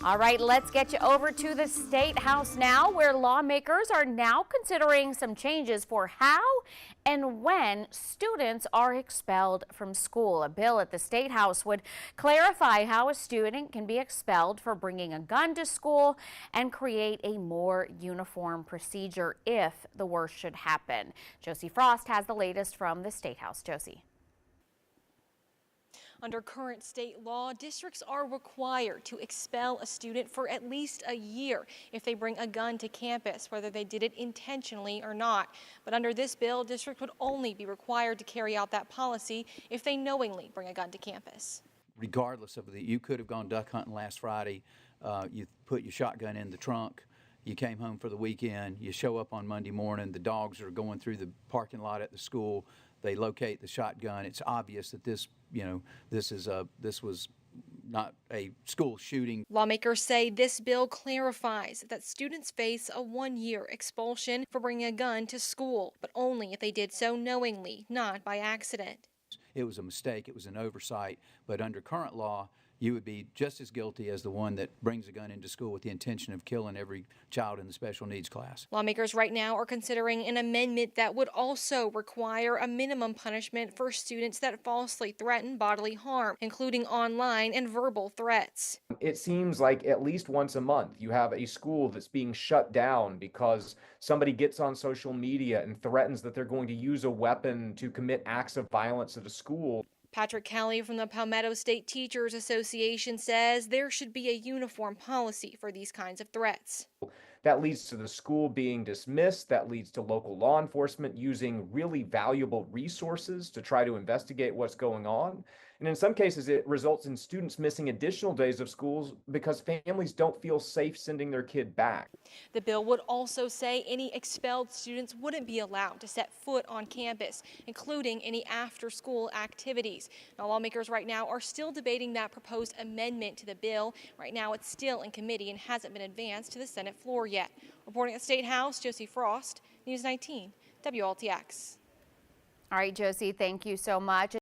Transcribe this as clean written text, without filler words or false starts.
All right, let's get you over to the Statehouse now, where lawmakers are now considering some changes for how and when students are expelled from school. A bill at the Statehouse would clarify how a student can be expelled for bringing a gun to school and create a more uniform procedure if the worst should happen. Josie Frost has the latest from the Statehouse. Josie. Under current state law, districts are required to expel a student for at least a year if they bring a gun to campus, whether they did it intentionally or not. But under this bill, districts would only be required to carry out that policy if they knowingly bring a gun to campus. Regardless of you could have gone duck hunting last Friday, you put your shotgun in the trunk, you came home for the weekend, you show up on Monday morning, the dogs are going through the parking lot at the school, they locate the shotgun. It's obvious that this was not a school shooting. Lawmakers say this bill clarifies that students face a 1-year expulsion for bringing a gun to school, but only if they did so knowingly, not by accident. It was a mistake, it was an oversight, but under current law, you would be just as guilty as the one that brings a gun into school with the intention of killing every child in the special needs class. Lawmakers right now are considering an amendment that would also require a minimum punishment for students that falsely threaten bodily harm, including online and verbal threats. It seems like at least once a month you have a school that's being shut down because somebody gets on social media and threatens that they're going to use a weapon to commit acts of violence at a school. Patrick Kelly from the Palmetto State Teachers Association says there should be a uniform policy for these kinds of threats. That leads to the school being dismissed. That leads to local law enforcement using really valuable resources to try to investigate what's going on. And in some cases, it results in students missing additional days of schools because families don't feel safe sending their kid back. The bill would also say any expelled students wouldn't be allowed to set foot on campus, including any after-school activities. Now, lawmakers right now are still debating that proposed amendment to the bill. Right now, it's still in committee and hasn't been advanced to the Senate floor yet. Reporting at the State House, Josie Frost, News 19, WLTX. All right, Josie, thank you so much.